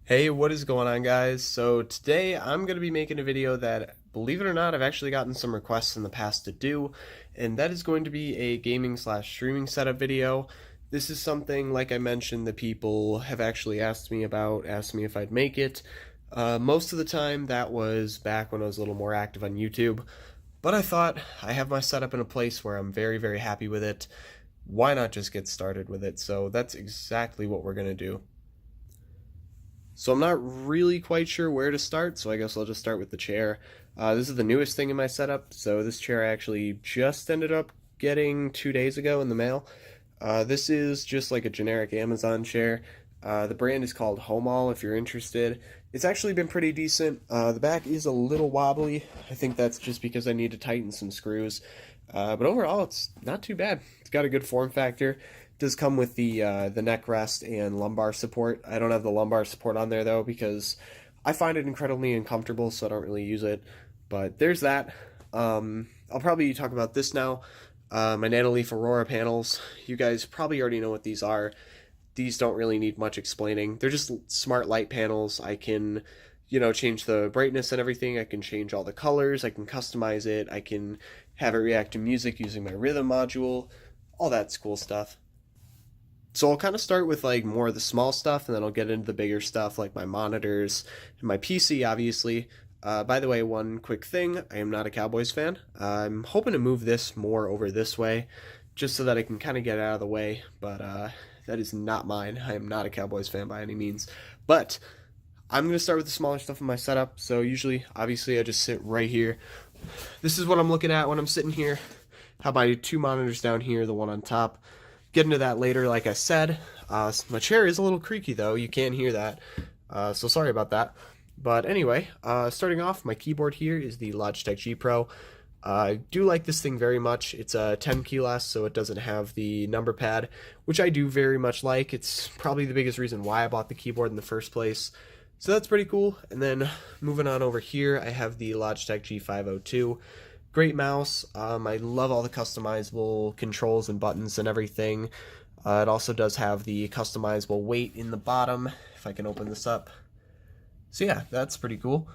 Hey, what is going on, guys? So today I'm going to be making a video that, believe it or not, I've actually gotten some requests in the past to do, and that is going to be a gaming slash streaming setup video. This is something, like I mentioned, that people have actually asked me about, asked me if I'd make it. Most of the time that was back when I was a little more active on YouTube, but I thought I have my setup in a place where I'm very, very happy with it. Why not just get started with it? So that's exactly what we're going to do. So I'm not really quite sure where to start, so I guess I'll just start with the chair. This is the newest thing in my setup, so this chair I actually just ended up getting 2 days ago in the mail. This is just like a generic Amazon chair. The brand is called Homall if you're interested. It's actually been pretty decent. The back is a little wobbly. I think that's just because I need to tighten some screws. But overall, it's not too bad. It's got a good form factor. It does come with the neck rest and lumbar support. I don't have the lumbar support on there though because I find it incredibly uncomfortable, so I don't really use it. But there's that. I'll probably talk about this now. My Nanoleaf Aurora panels. You guys probably already know what these are. These don't really need much explaining. They're just smart light panels. I can, change the brightness and everything. I can change all the colors. I can customize it. I can have it react to music using my rhythm module. All that cool stuff. So I'll kind of start with like more of the small stuff, and then I'll get into the bigger stuff like my monitors and my PC, obviously. By the way, one quick thing: I am not a Cowboys fan. I'm hoping to move this more over this way, just so that I can kind of get out of the way. But that is not mine. I am not a Cowboys fan by any means. But I'm gonna start with the smaller stuff in my setup. So usually, obviously, I just sit right here. This is what I'm looking at when I'm sitting here. Have my two monitors down here, the one on top. Get into that later, like I said. My chair is a little creaky though, you can hear that. So sorry about that. But anyway, starting off, my keyboard here is the Logitech G Pro. I do like this thing very much. It's a 10 key less, so it doesn't have the number pad, which I do very much like. It's probably the biggest reason why I bought the keyboard in the first place. So that's pretty cool. And then moving on over here, I have the Logitech G502. Great mouse. I love all the customizable controls and buttons and everything. It also does have the customizable weight in the bottom, if I can open this up. So yeah, that's pretty cool.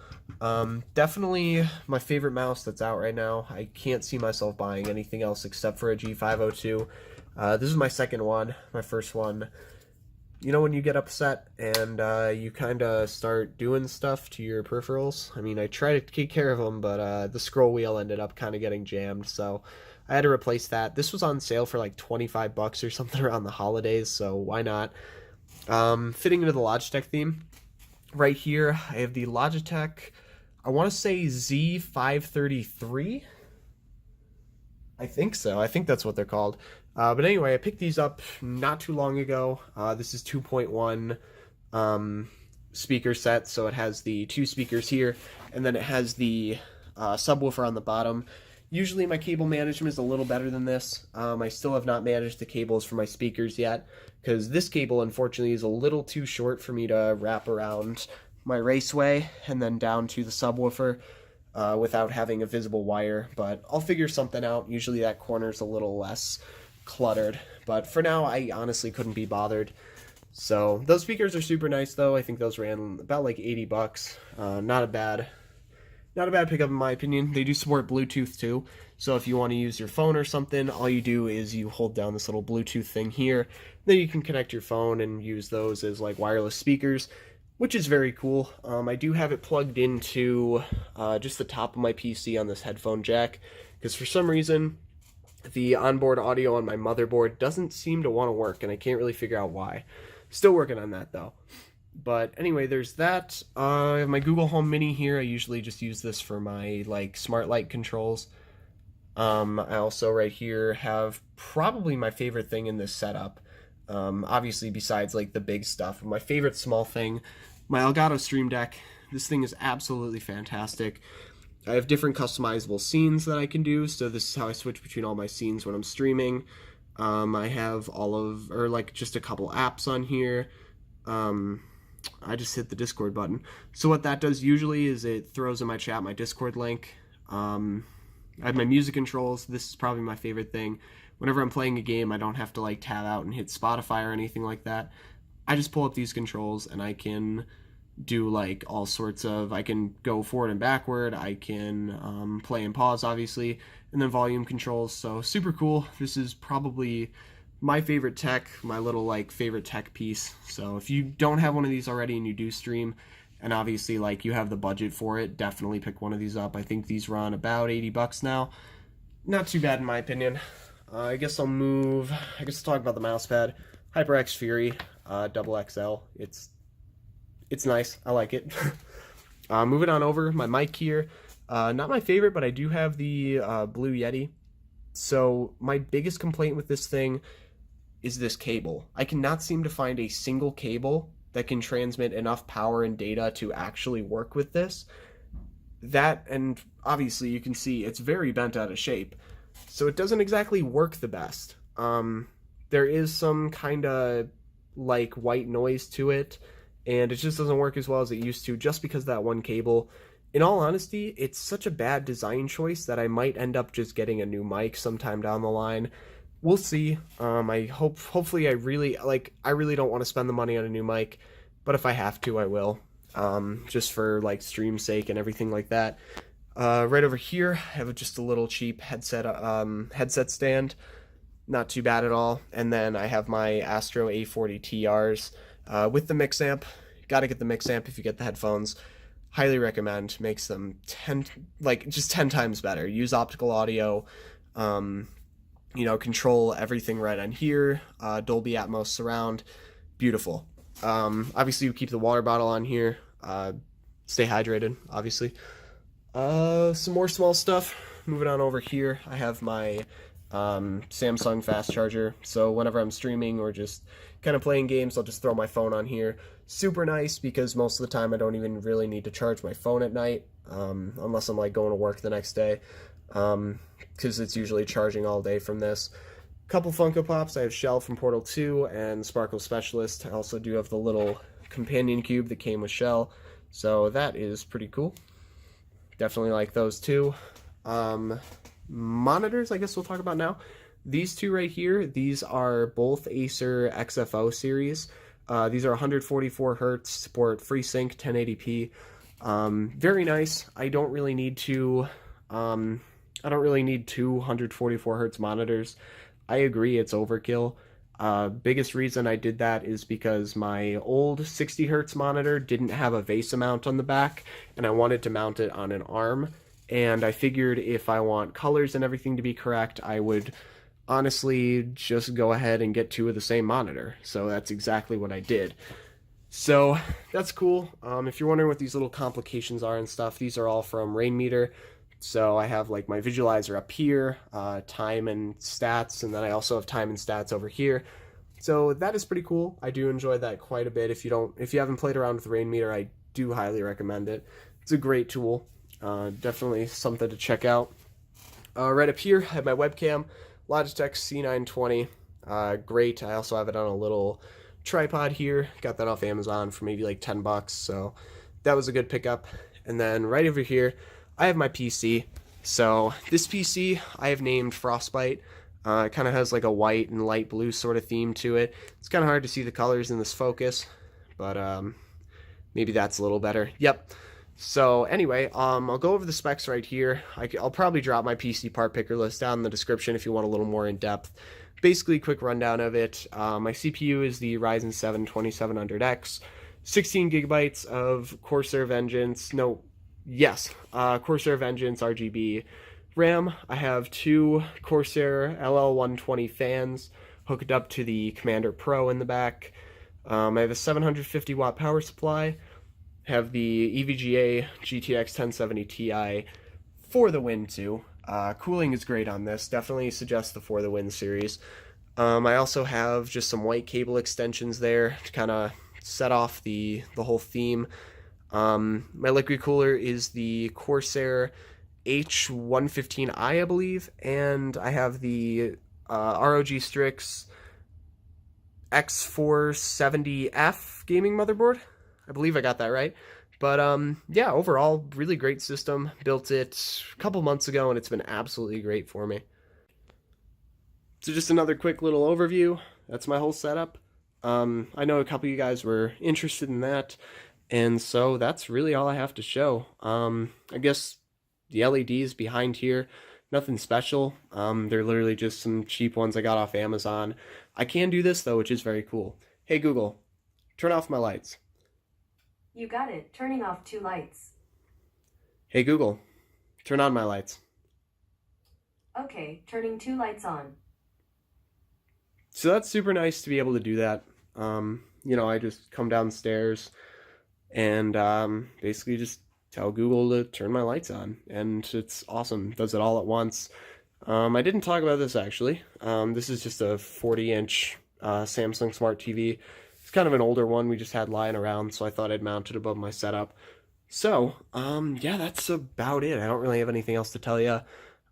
Definitely my favorite mouse that's out right now. I can't see myself buying anything else except for a G502. This is my second one. My first one, when you get upset and you kind of start doing stuff to your peripherals. I mean, I try to take care of them, but the scroll wheel ended up kind of getting jammed, so I had to replace that. This was on sale for like 25 bucks or something around the holidays, so why not? Fitting into the Logitech theme, right here I have the Logitech, I want to say Z533. I think so. I think that's what they're called. But anyway, I picked these up not too long ago. This is 2.1 speaker set, so it has the two speakers here, and then it has the subwoofer on the bottom. Usually my cable management is a little better than this. I still have not managed the cables for my speakers yet, because this cable, unfortunately, is a little too short for me to wrap around my raceway and then down to the subwoofer without having a visible wire. But I'll figure something out. Usually that corner's a little less cluttered. But for now, I honestly couldn't be bothered. So those speakers are super nice, though. I think those ran about like 80 bucks. Not a bad pickup in my opinion. They do support Bluetooth too, so if you want to use your phone or something, all you do is you hold down this little Bluetooth thing here, then you can connect your phone and use those as like wireless speakers, which is very cool. I do have it plugged into just the top of my PC on this headphone jack, because for some reason the onboard audio on my motherboard doesn't seem to want to work, and I can't really figure out why. Still working on that though. But anyway, there's that. I have my Google Home Mini here. I usually just use this for my like smart light controls. I also right here have probably my favorite thing in this setup. Obviously besides like the big stuff, my favorite small thing, my Elgato Stream Deck. This thing is absolutely fantastic. I have different customizable scenes that I can do, so this is how I switch between all my scenes when I'm streaming. I have just a couple apps on here. I just hit the Discord button. So what that does usually is it throws in my chat my Discord link. I have my music controls. This is probably my favorite thing. Whenever I'm playing a game, I don't have to like tab out and hit Spotify or anything like that. I just pull up these controls and I can do like all sorts of, I can go forward and backward, I can play and pause obviously, and then volume controls. So super cool. This is probably my favorite tech, my little like favorite tech piece. So if you don't have one of these already and you do stream, and obviously like you have the budget for it, definitely pick one of these up. I think these run about 80 bucks now. Not too bad in my opinion. I guess I'll talk about the mouse pad. HyperX Fury double XL. It's nice. I like it. Moving on over, my mic here. Not my favorite, but I do have the Blue Yeti. So my biggest complaint with this thing is this cable. I cannot seem to find a single cable that can transmit enough power and data to actually work with this. That, and obviously you can see it's very bent out of shape. So it doesn't exactly work the best. There is some kind of like white noise to it, and it just doesn't work as well as it used to just because of that one cable. In all honesty, it's such a bad design choice that I might end up just getting a new mic sometime down the line. We'll see. Hopefully I really don't want to spend the money on a new mic, but if I have to, I will. Just for like stream's sake and everything like that. Right over here, I have just a little cheap headset stand. Not too bad at all. And then I have my Astro A40 TRs with the mix amp. Got to get the mix amp if you get the headphones. Highly recommend. Makes them 10 times better. Use optical audio. Control everything right on here. Dolby Atmos surround. Beautiful. Obviously, you keep the water bottle on here. Stay hydrated, obviously. Some more small stuff. Moving on over here, I have my Samsung fast charger. So whenever I'm streaming or just kind of playing games, I'll just throw my phone on here. Super nice because most of the time I don't even really need to charge my phone at night, unless I'm like going to work the next day, because it's usually charging all day from this. Couple Funko Pops. I have Shell from Portal 2 and Sparkle Specialist. I also do have the little companion cube that came with Shell, so that is pretty cool. Definitely like those two. Monitors, I guess we'll talk about now. These two right here, these are both Acer XFO series. These are 144 hertz, support FreeSync 1080p. Very nice. I don't really need two 144 hertz monitors. I agree, it's overkill. Biggest reason I did that is because my old 60 hertz monitor didn't have a VESA mount on the back, and I wanted to mount it on an arm. And I figured if I want colors and everything to be correct, I would honestly just go ahead and get two of the same monitor. So that's exactly what I did. So that's cool. If you're wondering what these little complications are and stuff, these are all from Rainmeter. So I have like my visualizer up here, time and stats, and then I also have time and stats over here. So that is pretty cool. I do enjoy that quite a bit. If you haven't played around with Rainmeter, I do highly recommend it. It's a great tool. Definitely something to check out. Right up here, I have my webcam, Logitech C920. Great. I also have it on a little tripod here. Got that off Amazon for maybe like 10 bucks. So that was a good pickup. And then right over here, I have my PC. So this PC I have named Frostbite. It kind of has like a white and light blue sort of theme to it. It's kind of hard to see the colors in this focus, but maybe that's a little better. Yep. So anyway, I'll go over the specs right here. I'll probably drop my PC part picker list down in the description if you want a little more in depth. Basically, quick rundown of it. My CPU is the Ryzen 7 2700X, 16 gigabytes of Corsair Vengeance. Corsair Vengeance RGB RAM. I have two Corsair LL120 fans hooked up to the Commander Pro in the back. I have a 750 watt power supply. Have the EVGA GTX 1070 Ti for the Win 2. Cooling is great on this. Definitely suggest the For the Win series. I also have just some white cable extensions there to kind of set off the whole theme. My liquid cooler is the Corsair H115i, I believe, and I have the ROG Strix X470F gaming motherboard. I believe I got that right. But yeah, overall, really great system. Built it a couple months ago, and it's been absolutely great for me. So just another quick little overview. That's my whole setup. I know a couple of you guys were interested in that. And so that's really all I have to show. I guess the LEDs behind here, nothing special. They're literally just some cheap ones I got off Amazon. I can do this though, which is very cool. Hey Google, turn off my lights. You got it. Turning off 2 lights. Hey Google, turn on my lights. Okay, turning 2 lights on. So that's super nice to be able to do that. I just come downstairs and basically just tell Google to turn my lights on, and it's awesome. It does it all at once. I didn't talk about this actually. This is just a 40-inch Samsung Smart TV. It's kind of an older one we just had lying around, so I thought I'd mount it above my setup. So, yeah, that's about it. I don't really have anything else to tell you.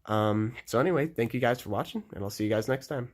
So anyway, thank you guys for watching, and I'll see you guys next time.